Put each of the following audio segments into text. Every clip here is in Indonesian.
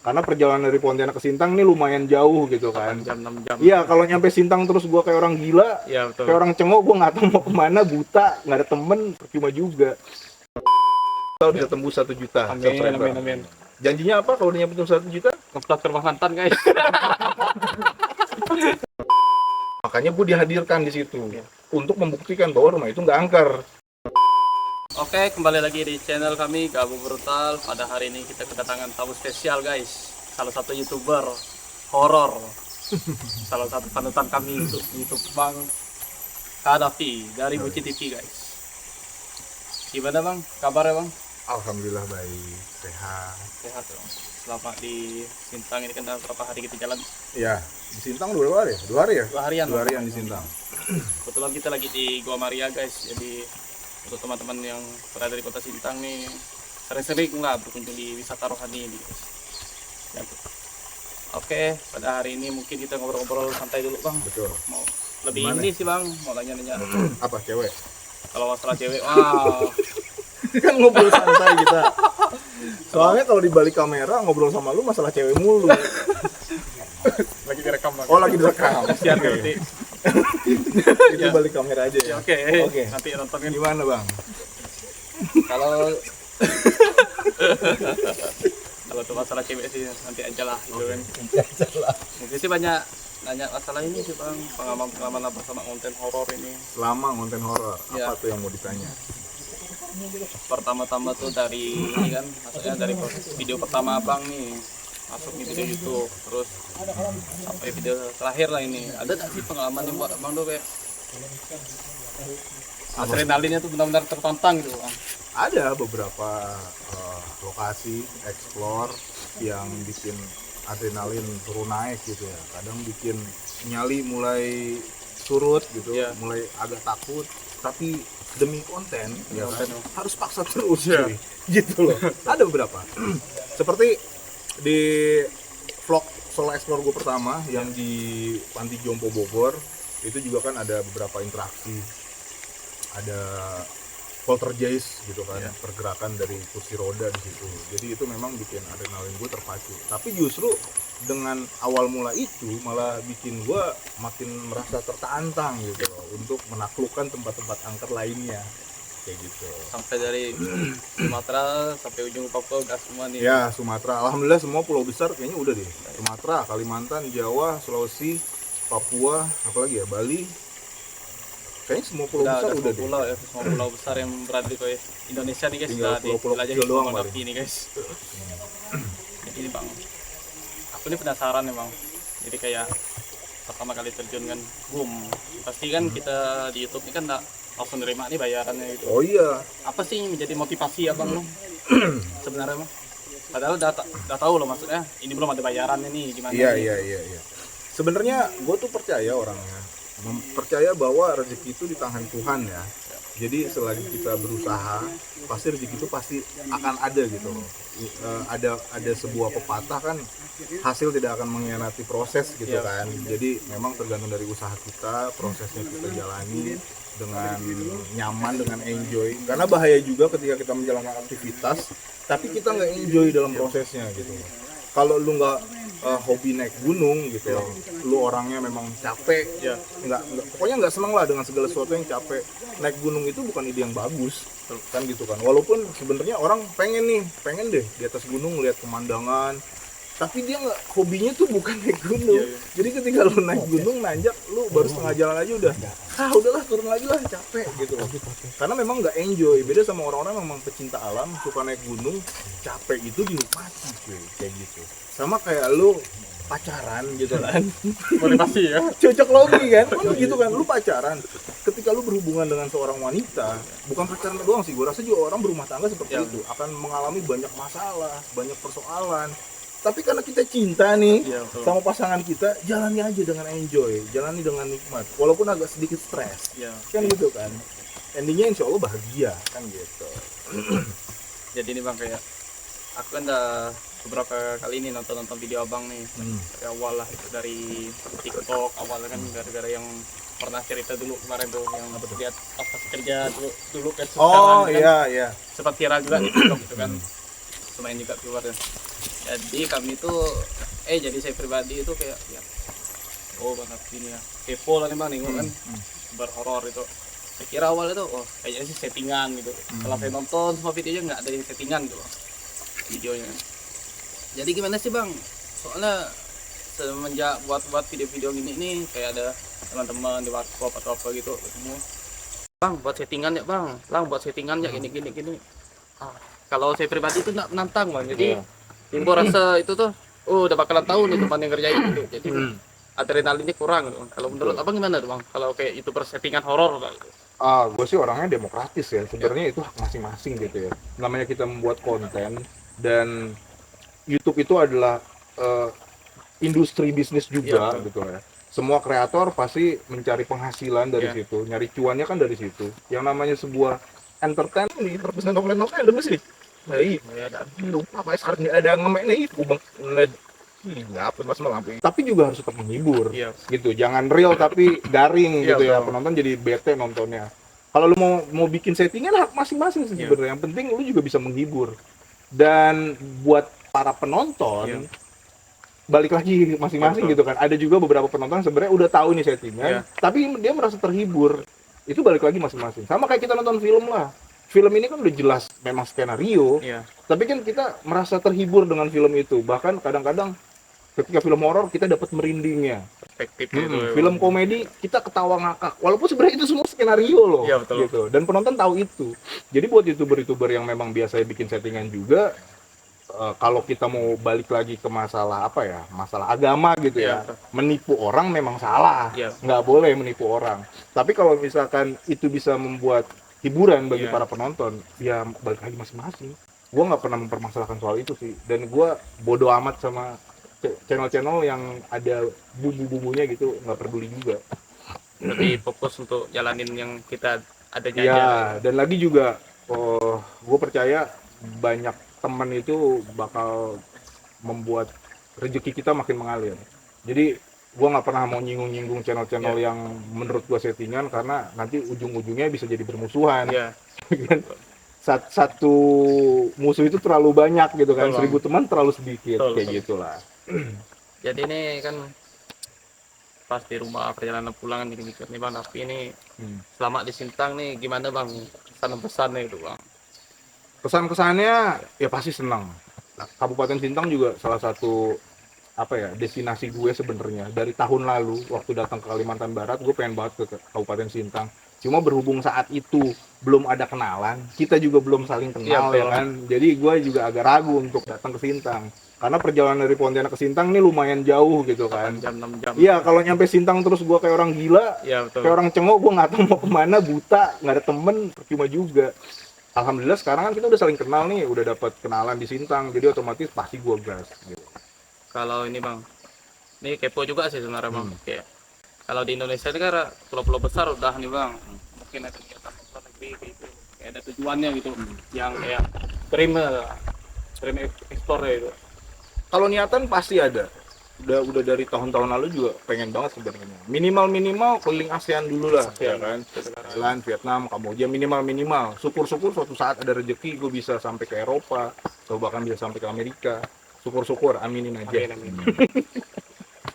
Karena perjalanan dari Pontianak ke Sintang nih lumayan jauh gitu kan. 8 jam, 6 jam. Iya, kalau nyampe Sintang terus gua kayak orang gila, Iya, betul. kayak orang cengok, gua nggak tahu mau kemana, buta, nggak ada temen, percuma juga. Kita udah tembus 1 juta Amin, subscriber. amin, amin. Janjinya apa kalau udah nyampe 1 juta? Ngeplot ke rumah mantan, guys. Makanya gue dihadirkan di situ Iya. untuk membuktikan bahwa rumah itu nggak angker. Oke, kembali lagi di channel kami Gabu Brutal. Pada hari ini kita kedatangan tamu spesial, guys. Salah satu YouTuber horor. Salah satu panutan kami untuk YouTube, Bang Kadafi dari Buci TV, guys. Gimana, Bang? Kabarnya, Bang? Alhamdulillah baik, sehat. Sehat, Bang. Selama di Sintang ini kan udah berapa hari kita jalan? Ya, di Sintang berapa hari? 2 hari ya? 2 harian. 2 harian di Sintang. Kebetulan kita lagi di Gua Maria, guys. Jadi untuk teman-teman yang berada di kota Sintang nih, sering-sering lah berkunjung di wisata rohani ini, guys. Ya. Oke, pada hari ini mungkin kita ngobrol-ngobrol santai dulu, Bang. Betul. Mau lebih Gimana? ini sih, Bang, mau nanya-nanya. Apa cewek? Kalau masalah cewek, wow. Kan ngobrol santai kita. Soalnya kalau di balik kamera ngobrol sama lu masalah cewek mulu. Lagi direkam, Bang. Oh, lagi direkam. Kasihan Oke. berarti. Itu Ya. balik kamera aja ya. Oke, Oke. nanti nontonin. Gimana, Bang? Kalau kalau itu masalah cewek sih nanti aja lah, gitu kan. Mungkin sih banyak nanya masalah ini sih, Bang, pengalaman apa sama konten horor ini. Selama konten horor, Ya. apa tuh yang mau ditanya? Pertama-tama tuh dari ini kan, maksudnya dari video pertama Abang nih masuk di video YouTube, terus sampai video terakhir lah ini, ada nggak sih pengalaman yang buat Abang tuh kayak adrenalinnya tuh benar-benar tertantang gitu, Bang? Ada beberapa lokasi explore yang bikin adrenalin turun naik gitu ya. Kadang bikin nyali mulai surut gitu, Iya. mulai agak takut, tapi demi konten ya kan, Konten. harus paksa terus Iya. cuy. Gitu loh. Ada beberapa. Seperti di vlog solo explore gue pertama yang di Panti Jompo Bogor, itu juga kan ada beberapa interaksi. Ada poltergeist gitu kan, Iya. pergerakan dari kursi roda di situ. Jadi itu memang bikin adrenalin gue terpacu. Tapi justru dengan awal mula itu malah bikin gue makin merasa tertantang gitu loh, untuk menaklukkan tempat-tempat angker lainnya kayak gitu. Sampai dari Sumatera sampai ujung Papua gas semua nih. Ya, Sumatera, alhamdulillah semua pulau besar kayaknya udah deh. Sumatera, Kalimantan, Jawa, Sulawesi, Papua, apalagi ya, Bali. Kayaknya semua pulau besar Udah udah semua deh. pulau ya, semua pulau besar yang berada di Indonesia nih, guys. Tinggal Udah pulau-pulau dijelajahi kecil doang sama paling. Davi nih, guys. Jadi ini, Bang, aku ini penasaran nih, Bang. Jadi kayak pertama kali terjun kan, boom, pasti kan kita di YouTube ini kan nggak langsung nerima nih bayarannya gitu. Oh iya, Apa sih yang menjadi motivasi Abang lo sebenarnya, Bang? Padahal udah tahu loh, maksudnya ini belum ada bayarannya nih, gimana iya, nih? iya. Sebenarnya gue tuh percaya orangnya, percaya bahwa rezeki itu di tangan Tuhan ya. Jadi selagi kita berusaha, pasti rezeki itu pasti akan ada gitu loh. Ada sebuah pepatah kan, hasil tidak akan mengkhianati proses gitu Iya. kan. Jadi memang tergantung dari usaha kita, prosesnya kita jalani dengan nyaman, dengan enjoy. Karena bahaya juga ketika kita menjalankan aktivitas, tapi kita nggak enjoy dalam prosesnya gitu. Kalau lu nggak hobi naik gunung gitu, lu orangnya memang capek, Iya. pokoknya nggak seneng lah dengan segala sesuatu yang capek. Naik gunung itu bukan ide yang bagus, kan gitu kan. Walaupun sebenarnya orang pengen deh di atas gunung lihat pemandangan, tapi dia nggak, hobinya tuh bukan naik gunung. Iya, iya. Jadi ketika lu naik gunung nanjak, lu baru setengah jalan aja udah, udahlah turun lagi lah, capek gitu loh. Karena memang nggak enjoy. Beda sama orang-orang memang pecinta alam, suka naik gunung, capek itu dinikmati cuy, kayak gitu. Sama kayak lu pacaran gitu kan. Motivasi ya. Cocok logi kan, gitu kan. Lu pacaran, ketika lu berhubungan dengan seorang wanita, bukan pacaran doang sih, gue rasa juga orang berumah tangga seperti Ya. itu akan mengalami banyak masalah, banyak persoalan. Tapi karena kita cinta nih Iya, betul. sama pasangan kita, jalani aja dengan enjoy, jalani dengan nikmat, walaupun agak sedikit stres, Iya. kan gitu kan. Endingnya insya Allah bahagia, kan gitu. Jadi ini, Bang, kayak aku kan udah beberapa kali ini nonton video Abang nih. Dari awal lah, dari TikTok awalnya kan gara-gara yang pernah cerita dulu kemarin tuh yang lihat pas kerja dulu kan Oh sekarang kan iya. sempat viral juga di TikTok gitu kan, lumayan juga keluar ya. Jadi kami tuh jadi saya pribadi itu kayak ya, oh banget ini ya kepo lah nih bang nengok kan berhoror itu. Saya kira awal itu kayaknya sih settingan gitu. Setelah saya nonton semua videonya nggak ada yang settingan gitu bang, videonya. Jadi gimana sih bang? Soalnya semenjak buat video-video gini nih kayak ada teman-teman di warkop atau apa gitu ketemu, bang buat settingan ya bang, buat settingan ya gini. Kalau saya pribadi itu nantang bang, jadi timbul rasa itu tuh udah bakalan tahu nih teman yang kerjain gitu, jadi adrenalinnya kurang gitu. Kalau menurut abang gimana tuh bang kalau kayak youtuber settingan horor gitu? Gue sih orangnya demokratis ya, sebenarnya itu hak masing-masing gitu ya. Namanya kita membuat konten, dan YouTube itu adalah industri bisnis juga gitu ya. Semua kreator pasti mencari penghasilan dari situ, nyari cuannya kan dari situ. Yang namanya sebuah entertainment nih, perpesan novel dulu sih. Nah, lupa apa sekarang nggak ada ngemek nih, kubang apa mas melampi. Tapi juga harus tetap menghibur, gitu. Jangan real tapi garing gitu ya. Penonton jadi bete nontonnya. Kalau lu mau bikin settingan hak masing-masing sih sebenarnya. Yang penting lu juga bisa menghibur. Dan buat para penonton, balik lagi masing-masing gitu kan. Ada juga beberapa penonton sebenarnya udah tahu nih settingan, tapi dia merasa terhibur. Itu balik lagi masing-masing. Sama kayak kita nonton film lah. Film ini kan udah jelas memang skenario, tapi kan kita merasa terhibur dengan film itu. Bahkan kadang-kadang ketika film horor kita dapat merindingnya. Perspektif gitu. Film komedi kita ketawa ngakak. Walaupun sebenarnya itu semua skenario loh, gitu. Dan penonton tahu itu. Jadi buat youtuber-youtuber yang memang biasanya bikin settingan juga, kalau kita mau balik lagi ke masalah apa ya, masalah agama gitu ya, menipu orang memang salah, nggak boleh menipu orang. Tapi kalau misalkan itu bisa membuat hiburan bagi para penonton, ya balik lagi masing-masing. Gue nggak pernah mempermasalahkan soal itu sih, dan gue bodo amat sama channel-channel yang ada bumbu-bumbunya gitu, nggak peduli juga. Lebih fokus untuk jalanin yang kita adanya ya aja. Dan lagi juga gue percaya banyak teman itu bakal membuat rezeki kita makin mengalir. Jadi gue nggak pernah mau nyinggung-nyinggung channel-channel yang menurut gue settingan, karena nanti ujung-ujungnya bisa jadi bermusuhan. Satu musuh itu terlalu banyak gitu kan, 1000 teman terlalu sedikit, kayak gitulah. Jadi ini kan pas di rumah perjalanan pulang nih mikir nih bang, tapi ini selama di Sintang nih gimana bang pesan-pesannya itu bang? Kesan-kesannya ya pasti senang. Kabupaten Sintang juga salah satu destinasi gue sebenarnya dari tahun lalu. Waktu datang ke Kalimantan Barat gue pengen banget ke Kabupaten Sintang, cuma berhubung saat itu belum ada kenalan, kita juga belum saling kenal ya kan, jadi gue juga agak ragu untuk datang ke Sintang, karena perjalanan dari Pontianak ke Sintang ini lumayan jauh gitu kan. 6 jam. Iya, kalau nyampe Sintang terus gue kayak orang gila, kayak orang cengok, gue nggak tahu mau kemana, buta, nggak ada temen, percuma juga. Alhamdulillah sekarang kan kita udah saling kenal nih, udah dapat kenalan di Sintang, jadi otomatis pasti gue gas gitu. Kalau ini bang, ini kepo juga sih sebenarnya bang. Kayak kalau di Indonesia ini kan pulau-pulau besar udah nih bang, mungkin ada kegiatan luar negeri gitu, kayak ada tujuannya gitu, yang kayak dream explore itu. Kalau niatan pasti ada. Udah dari tahun-tahun lalu juga pengen banget sebenarnya. Minimal keliling ASEAN dulu lah, ya kan. Thailand, Vietnam, Kamboja, minimal. Syukur-syukur suatu saat ada rezeki gue bisa sampai ke Eropa, atau bahkan bisa sampai ke Amerika. Syukur-syukur, aminin aja. Amin.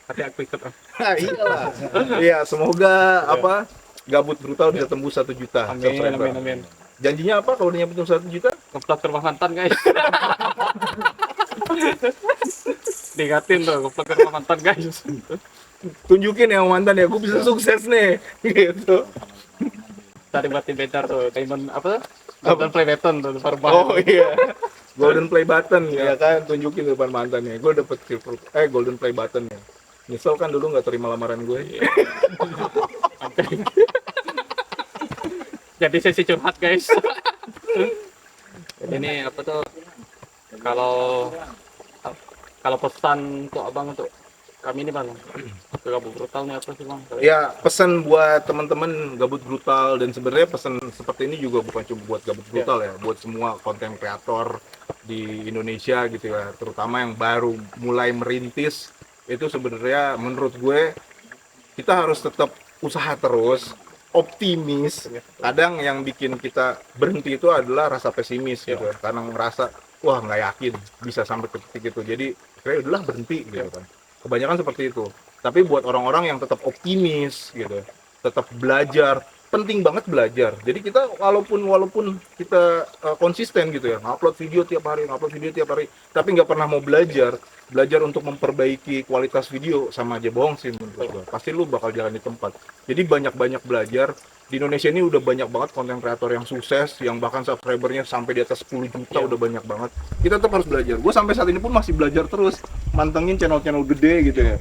Tapi aku ikut. Iyalah. Iya, semoga Gabut Brutal bisa tembus 1 juta. Amin. Janjinya apa kalau udah nyampe 1 juta? Ngeplak ke rumah mantan guys. Diingatin tuh, ngeplak ke rumah mantan guys. Tunjukin ya mantan ya, gue bisa sukses nih. Gitu. Tadi buat Tibetar tuh, Diamond Golden Play Button tuh, Oh iya. Golden Play Button ya kan, tunjukin depan mantannya. Gue dapet Golden Play Button ya. Nyesel kan dulu nggak terima lamaran gue. Jadi sesi curhat guys. Ini kalau pesan untuk abang untuk kami ini bang, Gabut Brutal nih apa sih bang? Ya, pesan buat teman-teman Gabut Brutal, dan sebenarnya pesan seperti ini juga bukan cuma buat Gabut Brutal ya, buat semua konten kreator di Indonesia gitu ya, terutama yang baru mulai merintis. Itu sebenarnya menurut gue kita harus tetap usaha terus, optimis. Kadang yang bikin kita berhenti itu adalah rasa pesimis gitu, karena ngerasa wah nggak yakin bisa sampai ke titik itu, jadi kayak udahlah berhenti gitu kan. Kebanyakan seperti itu. Tapi buat orang-orang yang tetap optimis gitu, tetap belajar, penting banget belajar. Jadi kita walaupun kita konsisten gitu ya, ngupload video tiap hari, tapi nggak pernah mau belajar untuk memperbaiki kualitas video, sama aja bohong sih menurut gua. Pasti lu bakal jalan di tempat. Jadi banyak-banyak belajar. Di Indonesia ini udah banyak banget konten kreator yang sukses, yang bahkan subscribernya sampai di atas 10 juta, udah banyak banget. Kita tetap harus belajar. Gue sampai saat ini pun masih belajar terus, mantengin channel-channel gede gitu ya.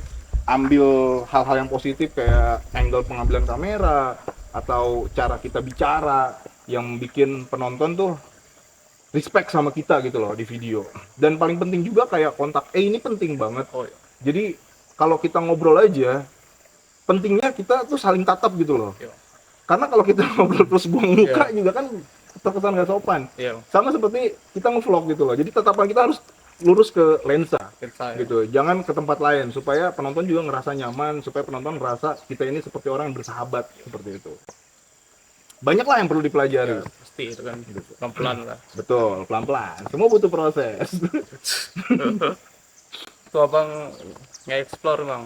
Ambil hal-hal yang positif kayak angle pengambilan kamera atau cara kita bicara yang bikin penonton tuh respect sama kita gitu loh di video. Dan paling penting juga kayak kontak ini penting banget. Jadi kalau kita ngobrol aja, pentingnya kita tuh saling tatap gitu loh. Karena kalau kita ngobrol terus buang muka juga kan terkesan nggak sopan. Sama seperti kita nge-vlog gitu loh. Jadi tatapan kita harus lurus ke lensa gitu. Jangan ke tempat lain supaya penonton juga ngerasa nyaman, supaya penonton ngerasa kita ini seperti orang yang bersahabat seperti itu. Banyak lah yang perlu dipelajari. Pasti itu kan pelan-pelan lah. Betul, pelan-pelan. Semua butuh proses. Itu abang nge-explore bang.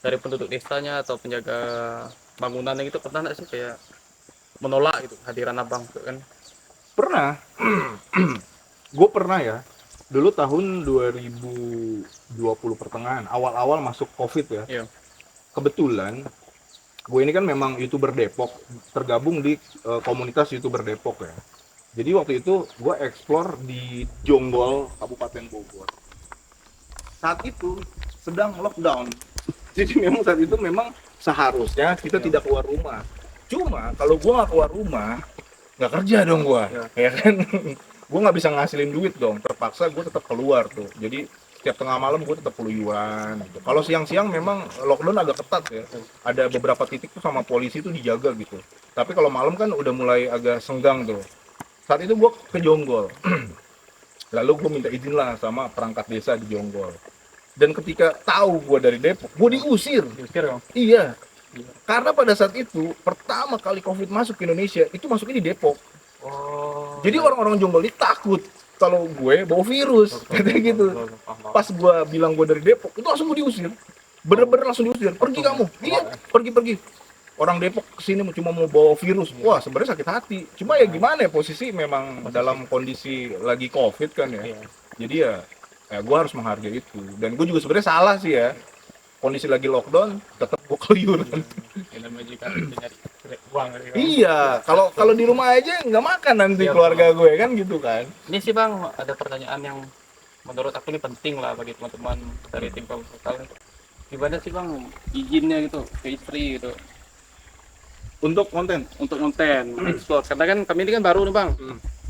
Dari penduduk desanya atau penjaga bangunannya gitu, pernah nggak sih kayak menolak gitu hadiran abang gitu kan? Pernah. Gue pernah ya. Dulu tahun 2020 pertengahan, awal-awal masuk COVID ya. Kebetulan gue ini kan memang YouTuber Depok, tergabung di komunitas YouTuber Depok ya. Jadi waktu itu gue explore di Jonggol, Kabupaten Bogor. Saat itu sedang lockdown. Jadi memang saat itu memang seharusnya kita tidak keluar rumah. Cuma kalau gue nggak keluar rumah, nggak kerja dong gue, ya kan? Gue nggak bisa ngasilin duit dong. Terpaksa gue tetap keluar tuh. Jadi setiap tengah malam gue tetap keluyuran. Gitu. Kalau siang-siang memang lockdown agak ketat ya. Ada beberapa titik tuh sama polisi tuh dijaga gitu. Tapi kalau malam kan udah mulai agak senggang tuh. Saat itu gue ke Jonggol. Lalu gue minta izin lah sama perangkat desa di Jonggol. Dan ketika tahu gue dari Depok, gue diusir. Iya. Karena pada saat itu pertama kali COVID masuk ke Indonesia itu masuknya di Depok. Jadi orang-orang Jonggol ini takut kalau gue bawa virus, katanya gitu. Pas gue bilang gue dari Depok, itu langsung gue diusir. Bener-bener langsung diusir. Pergi kamu. Iya, pergi. Orang Depok kesini cuma mau bawa virus. Wah, sebenarnya sakit hati. Cuma ya gimana ya, posisi memang dalam kondisi lagi COVID kan ya. Jadi ya gue harus menghargai itu. Dan gue juga sebenarnya salah sih ya. Kondisi lagi lockdown, tetap gue keluyuran. Iya, kalau di rumah aja nggak makan nanti keluarga gue kan gitu kan. Ini sih bang, ada pertanyaan yang menurut aku ini penting lah bagi teman-teman dari tim Kamu Brutal. Gimana sih bang izinnya gitu ke istri gitu? Untuk konten explore. Karena kan kami ini kan baru nih bang.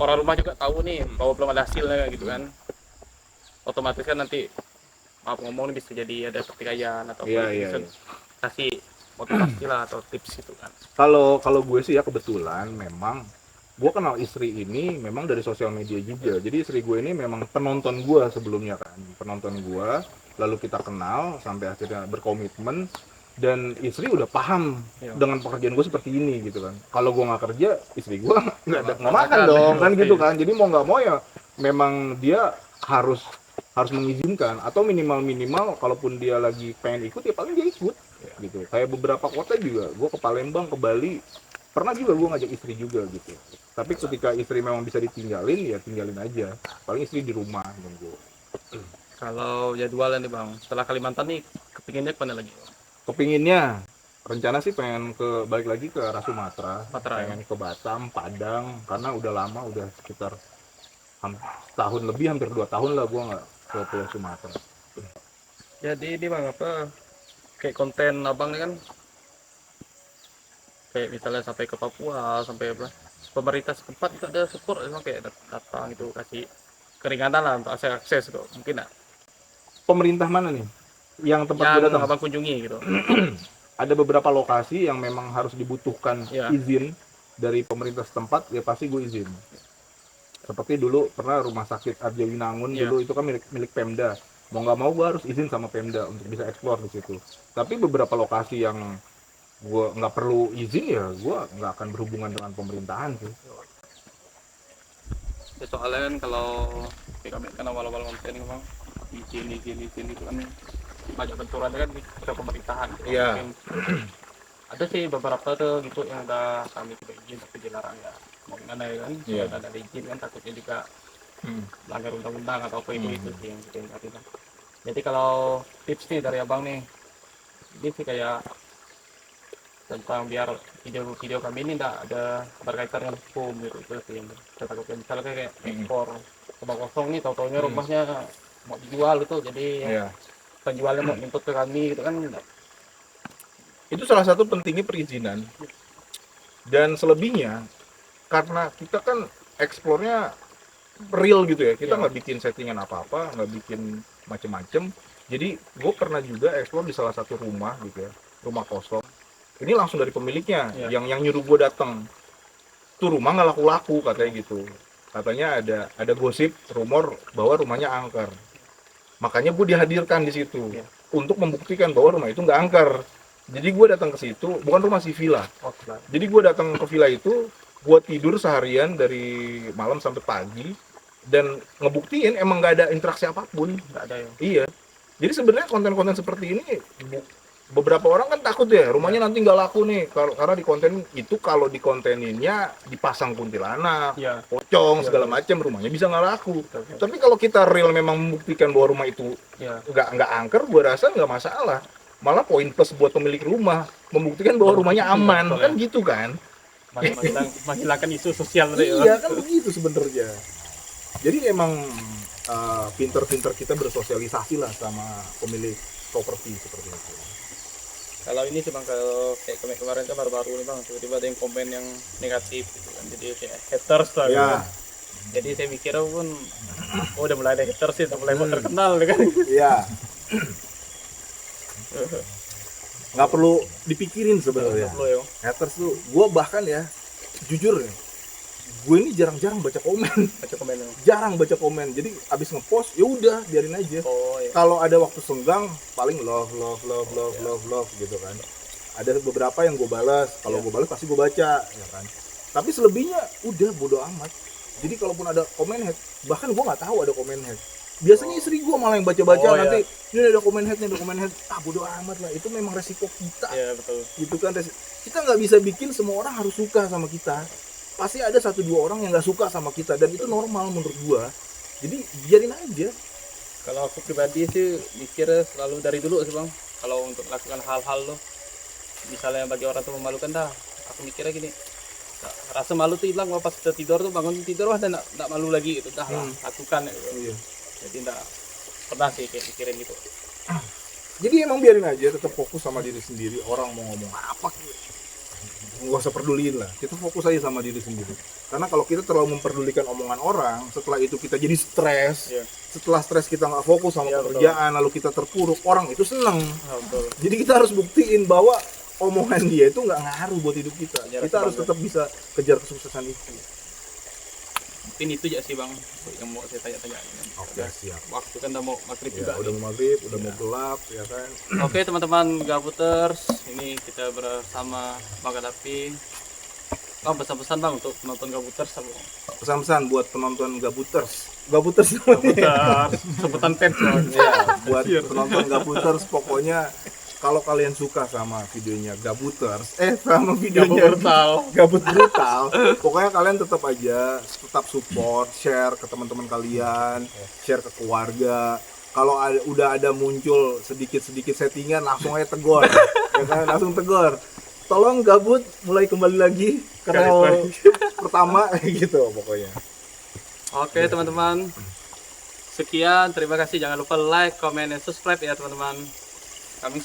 Orang rumah juga tahu nih bahwa belum ada hasilnya gitu kan. Otomatis kan nanti maaf ngomong nih bisa jadi ada pertikaian atau kasih motivasi lah atau tips gitu kan. Kalau gue sih ya kebetulan memang gue kenal istri ini memang dari sosial media juga. Jadi istri gue ini memang penonton gue sebelumnya kan, penonton gue. Lalu kita kenal sampai akhirnya berkomitmen, dan istri udah paham dengan pekerjaan gue seperti ini gitu kan. Kalau gue nggak kerja, istri gue nggak makan dong kan gitu kan. Jadi mau nggak mau ya memang dia harus mengizinkan, atau minimal kalaupun dia lagi pengen ikut ya paling dia ikut gitu. Kayak beberapa kota juga, gue ke Palembang, ke Bali, pernah juga gue ngajak istri juga gitu. Tapi ketika istri memang bisa ditinggalin ya tinggalin aja, paling istri di rumah nunggu. Kalau jadwalnya nih bang, setelah Kalimantan nih kepinginnya kemana lagi? Kepinginnya rencana sih pengen balik lagi ke arah Sumatera, pengen ke Batam, Padang, karena udah lama, udah sekitar tahun lebih, hampir 2 tahun lah gue nggak ke Pulau Sumatera. Jadi ini bang apa kayak konten abang ini kan kayak misalnya sampai ke Papua, sampai apa pemerintah setempat itu ada support, emang kayak datang itu kasih keringanan lah untuk akses itu mungkin nggak? Pemerintah mana nih yang tempat gue datang abang kunjungi gitu? Ada beberapa lokasi yang memang harus dibutuhkan izin dari pemerintah setempat, ya pasti gue izin. Seperti dulu pernah rumah sakit Arjawinangun dulu itu kan milik Pemda. Mau nggak mau gue harus izin sama Pemda untuk bisa eksplor di situ. Tapi beberapa lokasi yang gue nggak perlu izin ya gue nggak akan berhubungan dengan pemerintahan sih. Ya, soalnya kan kalau kami kan awal-awal konten memang izin itu kan banyak benturan kan ke pemerintahan. Iya. Mungkin ada sih beberapa tuh gitu yang udah kami tidak izin tapi dilarang ya. Mau gimana ya kan? Iya. Sudah ada izin kan takutnya juga Hmm. melanggar undang-undang atau apa itu sih yang kita hindari kan. Jadi kalau tips nih dari abang nih, ini sih kayak tentang biar video-video kami ini tidak ada berkaitan dengan hukum gitu itu sih yang kita takutkan. Misalnya kayak ekspor rumah kosong nih, tau-taunya rumahnya mau dijual itu, jadi Iya. penjualnya mau nuntut ke kami gitu kan. Itu salah satu pentingnya perizinan. Dan selebihnya karena kita kan eksplornya real gitu ya, kita Iya. nggak bikin settingan apa-apa, nggak bikin macem-macem. Jadi gue pernah juga eksplor di salah satu rumah gitu ya, rumah kosong. Ini langsung dari pemiliknya, Iya. yang nyuruh gue datang. Tuh rumah nggak laku-laku katanya gitu. Katanya ada gosip, rumor bahwa rumahnya angker. Makanya gue dihadirkan di situ Iya. untuk membuktikan bahwa rumah itu nggak angker. Jadi gue datang ke situ, bukan rumah si villa. Oh, benar. Jadi gue datang ke villa itu, gue tidur seharian dari malam sampai pagi dan ngebuktiin emang nggak ada interaksi apapun. Nggak ada ya. Iya. Jadi sebenarnya konten-konten seperti ini beberapa orang kan takut ya rumahnya nanti nggak laku nih karena di konten itu kalau di konteninnya dipasang kuntilanak, Iya. pocong Iya, segala iya. macam rumahnya bisa nggak laku. Betul. Tapi kalau kita real memang membuktikan bahwa rumah itu Iya. nggak angker, gue rasa nggak masalah. Malah poin plus buat pemilik rumah membuktikan bahwa rumahnya aman, Betul, kan ya. gitu kan? Menghilangkan isu sosial tadi. Iya kan begitu sebenarnya. Jadi emang pinter-pinter kita bersosialisasi lah sama pemilik properti seperti itu. Kalau ini sih bang, kalau kayak kemarin kan baru-baru nih bang, tiba-tiba ada yang komen yang negatif gitu kan, jadi kayak haters lah gitu Ya, kan. Jadi saya mikir pun, oh udah mulai ada haters sih, udah mulai mau terkenal kan. iya. Nggak perlu dipikirin sebenarnya. Lo ya. Haters tuh, gue bahkan ya, jujur ya, gue ini jarang-jarang baca komen, Baca komennya. jarang baca komen. Jadi abis ngepost, ya udah biarin aja. Oh iya. Kalau ada waktu senggang, paling love gitu kan. Ada beberapa yang gue balas, kalau gue balas pasti gue baca, ya kan. Tapi selebihnya udah bodo amat. Jadi kalaupun ada komen head, bahkan gue nggak tahu ada komen head. Biasanya istri gue malah yang baca-baca Oh, nanti, iya. ini ada komen head, bodo amat lah. Itu memang resiko kita, Iya betul. gitu kan. Kita nggak bisa bikin semua orang harus suka sama kita. Pasti ada 1-2 orang yang nggak suka sama kita dan itu normal menurut gue. Jadi biarin aja. Kalau aku pribadi sih mikir selalu dari dulu sih bang, kalau untuk melakukan hal-hal lo, misalnya bagi orang tuh memalukan dah, aku mikirnya gini, rasa malu tuh hilang pas udah tidur tuh, bangun tidur wah udah nggak malu lagi gitu, dah lah lakukan gitu. Iya. Jadi nggak pernah sih kayak mikirin gitu. Jadi emang biarin aja, tetap fokus sama diri sendiri. Orang mau ngomong apa, nggak usah peduliin lah. Kita fokus aja sama diri sendiri. Karena kalau kita terlalu memperdulikan omongan orang, setelah itu kita jadi stres. Iya. Setelah stres kita nggak fokus sama Iya, pekerjaan, lalu kita terpuruk. Orang itu seneng. Ah, betul. Jadi kita harus buktiin bahwa omongan dia itu nggak ngaruh buat hidup kita. Iya, Kita harus betul. tetap bisa kejar kesuksesan itu. Mungkin itu aja sih bang yang mau saya tanya-tanya. Oke, siap. Waktu kan udah mau maghrib Ya, juga. udah mau maghrib, udah mau gelap, ya kan. Oke teman-teman Gabuters, ini kita bersama Bang Kadapi. Oh, pesan-pesan bang untuk penonton Gabuters apa? Pesan-pesan buat penonton Gabuters, Gabuters, sebutan fans bang. ya, buat penonton Gabuters, pokoknya kalau kalian suka sama videonya Gabuters, sama videonya Gabut Brutal, pokoknya kalian tetap aja, tetap support, share ke teman-teman kalian, share ke keluarga. Kalau udah ada muncul sedikit-sedikit settingan, langsung aja tegur, ya kan? Langsung tegur. Tolong Gabut mulai kembali lagi ke rel pertama, gitu pokoknya. Oke teman-teman, sekian, terima kasih. Jangan lupa like, comment, dan subscribe ya teman-teman. Kami